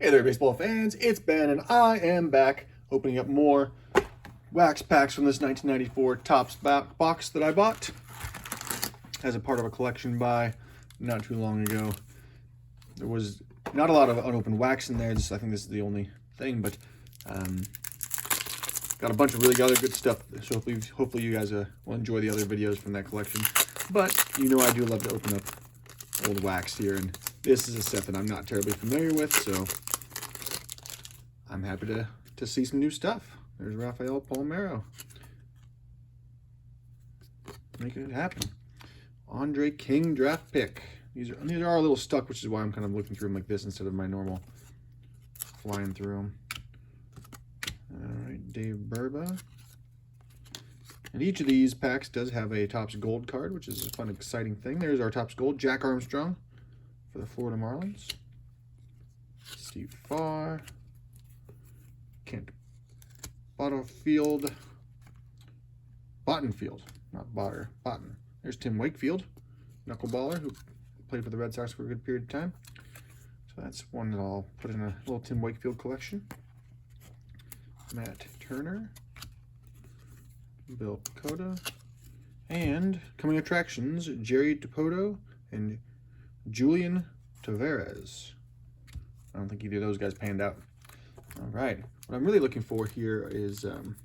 Hey there, baseball fans. It's Ben, and I am back opening up more wax packs from this 1994 Topps box that I bought as a part of a collection buy not too long ago. There was not a lot of unopened wax in there. I think this is the only thing, but got a bunch of really other good stuff. So hopefully you guys will enjoy the other videos from that collection. But you know I do love to open up old wax here, and this is a set that I'm not terribly familiar with, so I'm happy to see some new stuff. There's Raphael Palmeiro. Making it happen. Andre King draft pick. These are a little stuck, which is why I'm kind of looking through them like this instead of my normal flying through them. All right, Dave Burba. And each of these packs does have a Topps Gold card, which is a fun, exciting thing. There's our Topps Gold. Jack Armstrong for the Florida Marlins. Steve Farr. Kent Bottenfield. Not Botter. Botten. There's Tim Wakefield, knuckleballer, who played for the Red Sox for a good period of time. So that's one that I'll put in a little Tim Wakefield collection. Matt Turner. Bill Pecota. And coming attractions, Jerry DiPoto and Julian Tavares. I don't think either of those guys panned out. All right. What I'm really looking for here is one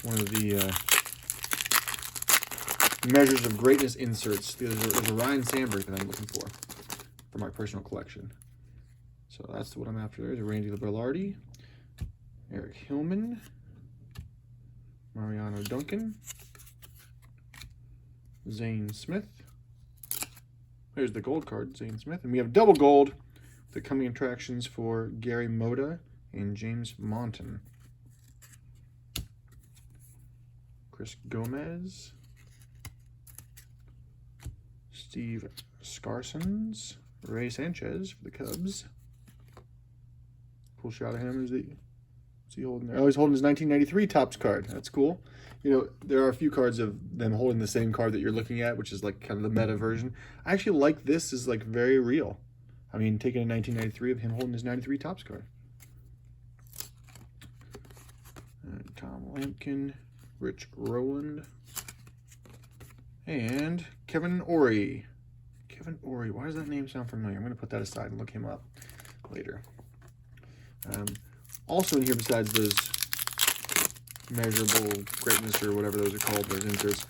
of the measures of greatness inserts. There's a Ryan Sandberg that I'm looking for my personal collection. So that's what I'm after. There's a Randy Liberlardi, Eric Hillman, Mariano Duncan, Zane Smith. There's the gold card, Zane Smith. And we have double gold, the coming attractions for Gary Moda and James Monton. Chris Gomez. Steve Scarsons. Ray Sanchez for the Cubs. Cool shot of him. Is he holding there? Oh, he's holding his 1993 Topps card. That's cool. You know, there are a few cards of them holding the same card that you're looking at, which is like kind of the meta version. I actually like this is like very real. I mean, taking a 1993 of him holding his 93 Topps card. Tom Lampkin, Rich Rowland, and Kevin Ory. Kevin Ory, why does that name sound familiar? I'm going to put that aside and look him up later. Also in here, besides those measurable greatness or whatever those are called, those inserts,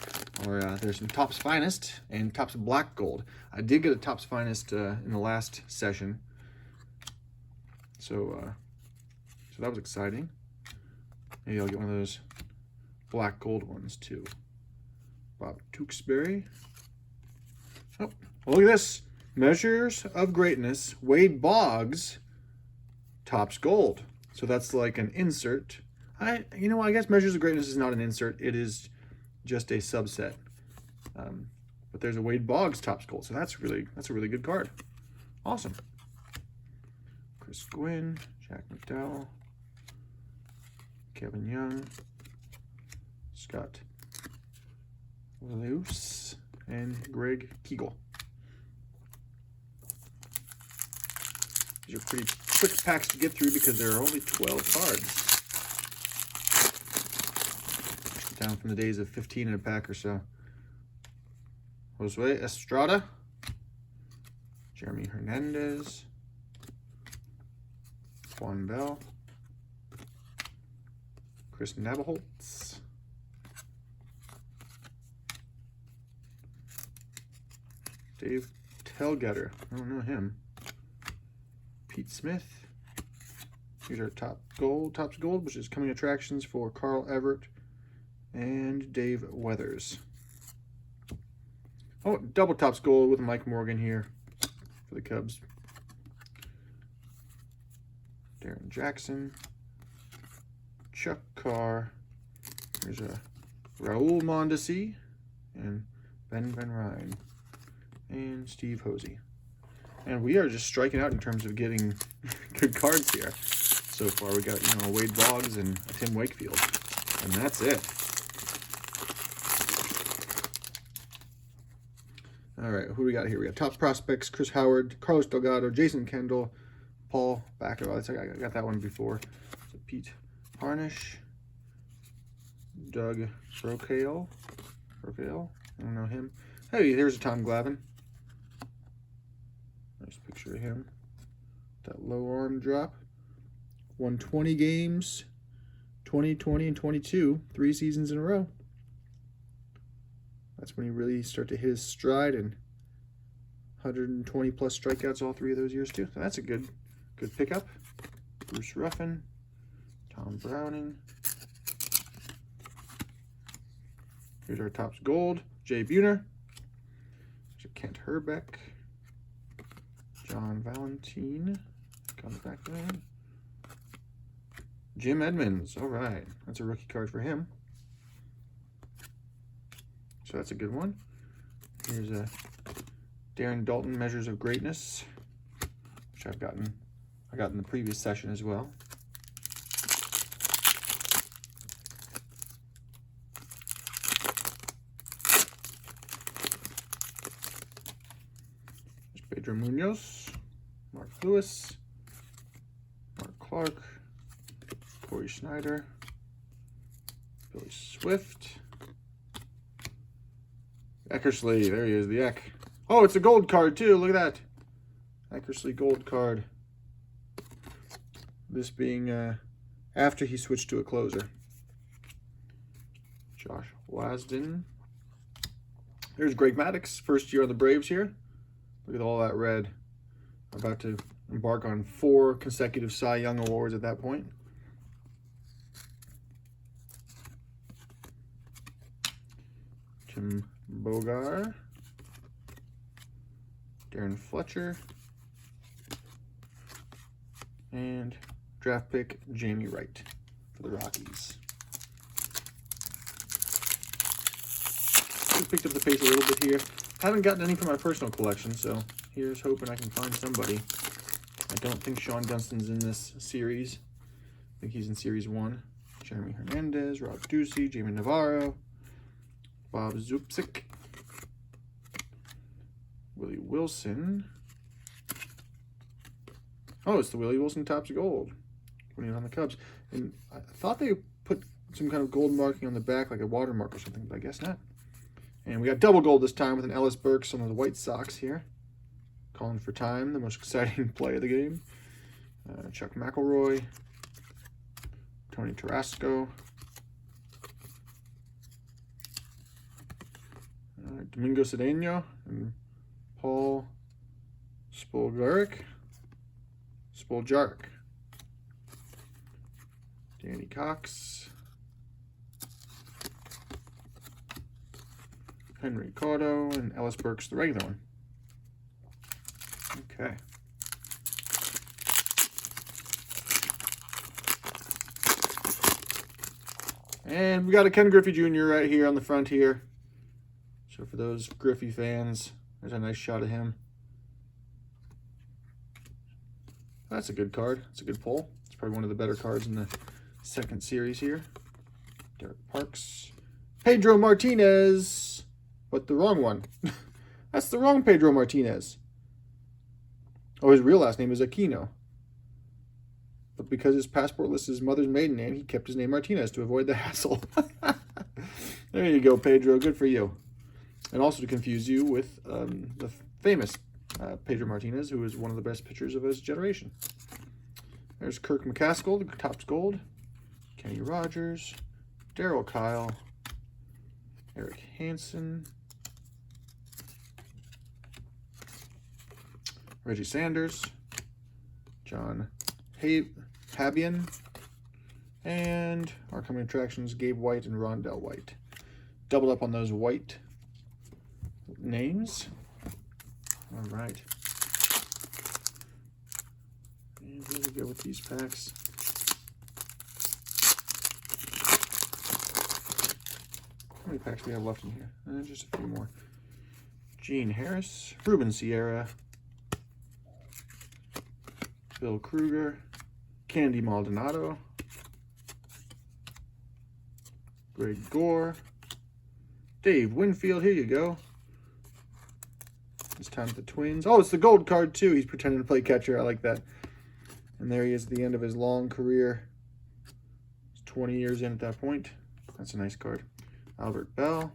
are there's some Topps Finest and Topps Black Gold. I did get a Topps Finest in the last session, so that was exciting. Maybe I'll get one of those black gold ones too. Bob Tewksbury. Oh, well, look at this. Measures of Greatness, Wade Boggs, Topps Gold. So that's like an insert. I guess Measures of Greatness is not an insert. It is just a subset. But there's a Wade Boggs Topps Gold. So that's a really good card. Awesome. Chris Gwynn, Jack McDowell, Kevin Young, Scott Luce, and Greg Kegel. These are pretty quick packs to get through because there are only 12 cards. Down from the days of 15 in a pack or so. Josue Estrada, Jeremy Hernandez, Juan Bell, Chris Nabholz, Dave Telgetter, I don't know him, Pete Smith. Here's our Topps Gold, which is coming attractions for Carl Everett and Dave Weathers. Oh, double Topps Gold with Mike Morgan here for the Cubs. Darren Jackson, Chuck Carr. There's a Raul Mondesi and Ben Van Ryn and Steve Hosey. And we are just striking out in terms of getting good cards here. So far, we got, Wade Boggs and Tim Wakefield. And that's it. All right, who do we got here? We got top prospects: Chris Howard, Carlos Delgado, Jason Kendall, Paul Backer. I got that one before. So Pete Harnish. Doug Raphael. I don't know him. Hey, here's a Tom Glavine. Nice picture of him. That low arm drop. Won 20 games. 20, 20, and 22. 3 seasons in a row. That's when he really started to hit his stride, and 120 plus strikeouts all 3 of those years too. So that's a good pickup. Bruce Ruffin, Tom Browning. Here's our Topps Gold. Jay Buhner. There's a Kent Herbeck. John Valentine. Comes back there. Jim Edmonds. All right. That's a rookie card for him. So that's a good one. Here's a Darren Dalton Measures of Greatness, which I got in the previous session as well. There's Pedro Munoz, Mark Lewis, Mark Clark, Corey Schneider, Billy Swift, Eckersley. There he is, the Eck. Oh, it's a gold card too. Look at that. Eckersley gold card. This being after he switched to a closer. Josh Wasden. There's Greg Maddux, first year on the Braves here. Look at all that red. About to embark on 4 consecutive Cy Young awards at that point. Jim Bogar. Darren Fletcher. And draft pick Jamie Wright for the Rockies. Just picked up the pace a little bit here. Haven't gotten any from my personal collection, so here's hoping I can find somebody. I don't think Sean Dunstan's in this series. I think he's in series 1. Jeremy Hernandez, Rob Ducey, Jamie Navarro, Bob Zupsik, Willie Wilson. Oh, it's the Willie Wilson Topps Gold when he was on the Cubs. And I thought they put some kind of gold marking on the back, like a watermark or something, but I guess not. And we got double gold this time with an Ellis Burks on the White Sox here. Calling for time, the most exciting play of the game. Chuck McElroy, Tony Tarasco, Domingo Cedeno, and Paul Spoljaric. Danny Cox, Henry Cotto, and Ellis Burks, the regular one. Okay. And we got a Ken Griffey Jr. right here on the front here. So for those Griffey fans, there's a nice shot of him. That's a good card. It's a good pull. It's probably one of the better cards in the second series here. Derek Parks. Pedro Martinez. But the wrong one. That's the wrong Pedro Martinez. Oh, his real last name is Aquino. But because his passport lists his mother's maiden name, he kept his name Martinez to avoid the hassle. There you go, Pedro. Good for you. And also to confuse you with the famous Pedro Martinez, who is one of the best pitchers of his generation. There's Kirk McCaskill, the Topps Gold. Kenny Rogers. Darryl Kyle. Eric Hansen. Reggie Sanders. John Habian. And our coming attractions, Gabe White and Rondell White. Doubled up on those White names. All right. And here we go with these packs. How many packs do we have left in here? Just a few more. Gene Harris, Ruben Sierra, Bill Kruger, Candy Maldonado, Greg Gore, Dave Winfield. Here you go. This time with the Twins. Oh, it's the gold card too. He's pretending to play catcher. I like that. And there he is at the end of his long career. He's 20 years in at that point. That's a nice card. Albert Bell.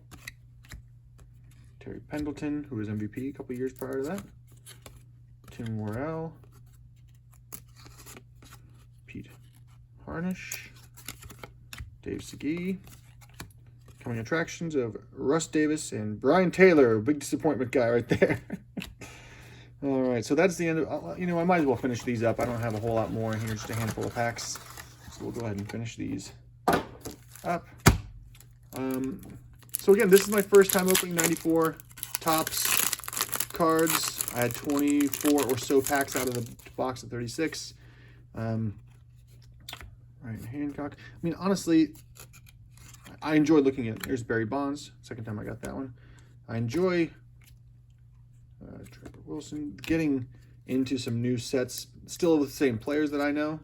Terry Pendleton, who was MVP a couple years prior to that. Tim Worrell. Pete Harnish. Dave Segui. Coming attractions of Russ Davis and Brian Taylor. Big disappointment guy right there. All right, so that's the end of, you know, I might as well finish these up. I don't have a whole lot more in here, just a handful of packs. So we'll go ahead and finish these up. So again, this is my first time opening 94 Topps cards. I had 24 or so packs out of the box of 36. Ryan Hancock. I mean, honestly, I enjoy looking at, there's Barry Bonds, second time I got that one. I enjoy Trevor Wilson, getting into some new sets, still the same players that I know,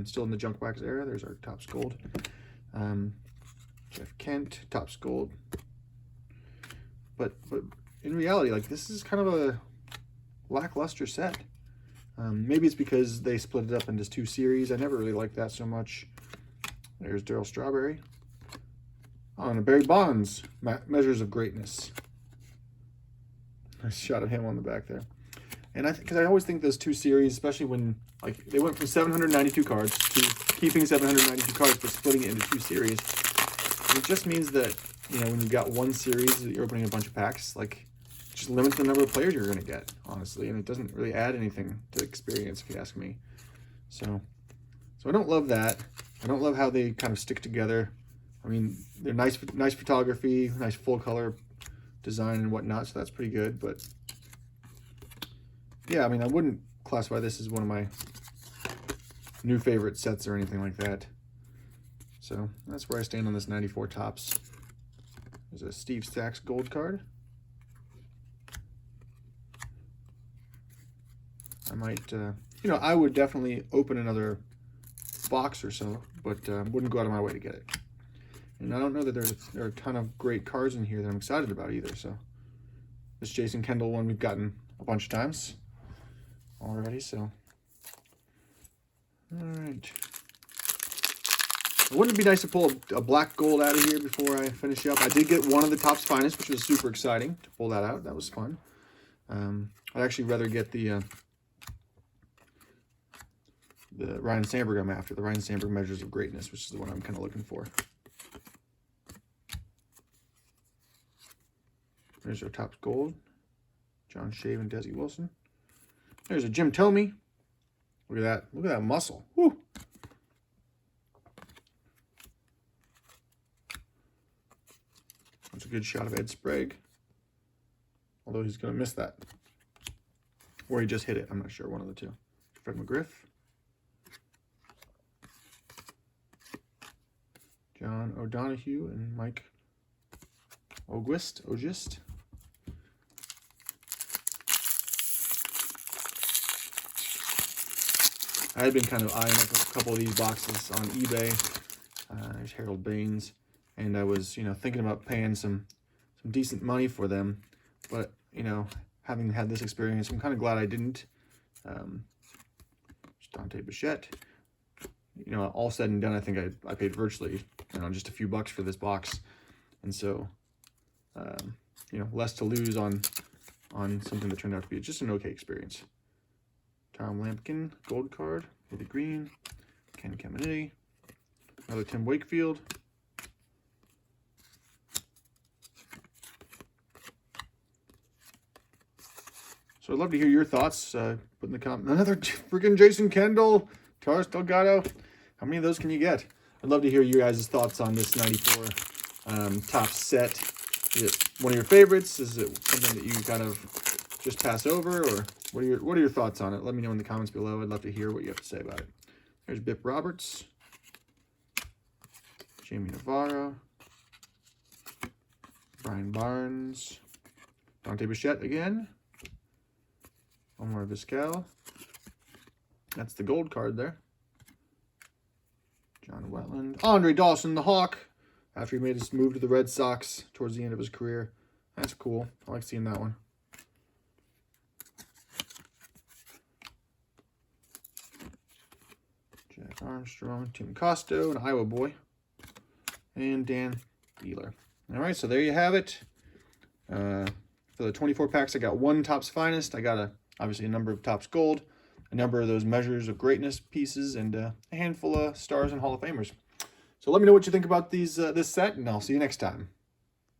still in the junk wax era. There's our Topps Gold. Jeff Kent, Topps Gold. But in reality, like, this is kind of a lackluster set. Maybe it's because they split it up into 2 series. I never really liked that so much. There's Darryl Strawberry. Oh, and a Barry Bonds, Measures of Greatness. Nice shot of him on the back there. And I think, because I always think those 2 series, especially when, like, they went from 792 cards to keeping 792 cards but splitting it into 2 series. It just means that, you know, when you've got 1 series that you're opening a bunch of packs, like, it just limits the number of players you're going to get, honestly, and it doesn't really add anything to experience, if you ask me. So I don't love that. I don't love how they kind of stick together. I mean, they're nice photography, nice full color design and whatnot, so that's pretty good. But yeah, I mean, I wouldn't classify this as one of my new favorite sets or anything like that. So that's where I stand on this 94 Topps. There's a Steve Sachs gold card. I might, you know, I would definitely open another box or so, but wouldn't go out of my way to get it. And I don't know that there are a ton of great cards in here that I'm excited about either. So this Jason Kendall one we've gotten a bunch of times already. So all right. Wouldn't it be nice to pull a black gold out of here before I finish up? I did get one of the Topps Finest, which was super exciting to pull that out. That was fun. I'd actually rather get the Ryan Sandberg I'm after, the Ryan Sandberg Measures of Greatness, which is the one I'm kind of looking for. There's our Topps Gold, John Shave and Desi Wilson. There's a Jim Thome. Look at that. Look at that muscle. Woo! That's a good shot of Ed Sprague. Although he's going to miss that. Or he just hit it. I'm not sure. One of the two. Fred McGriff. John O'Donohue and Mike Ogist. I had been kind of eyeing up a couple of these boxes on eBay. There's Harold Baines, and I was, you know, thinking about paying some decent money for them. But, you know, having had this experience, I'm kind of glad I didn't. Dante Bichette. You know, all said and done, I think I paid virtually, you know, just a few bucks for this box, and so, you know, less to lose on something that turned out to be just an okay experience. Tom Lampkin, gold card, Willie Green, Ken Caminiti, another Tim Wakefield. So I'd love to hear your thoughts. Put in the comment. Another freaking Jason Kendall, Taurus Delgado. How many of those can you get? I'd love to hear your guys' thoughts on this 94 Topps set. Is it one of your favorites? Is it something that you kind of just pass over, or what are your thoughts on it? Let me know in the comments below. I'd love to hear what you have to say about it. There's Bip Roberts, Jamie Navarro, Brian Barnes, Dante Bichette again, Omar Vizquel. That's the gold card there. John Wetland, Andre Dawson, the Hawk, after he made his move to the Red Sox towards the end of his career. That's cool. I like seeing that one. Armstrong, Tim Costo, an Iowa boy, and Dan Beeler. All right, so there you have it. For the 24 packs, I got one Topps Finest. I got obviously a number of Topps Gold, a number of those Measures of Greatness pieces, and a handful of Stars and Hall of Famers. So let me know what you think about these this set, and I'll see you next time.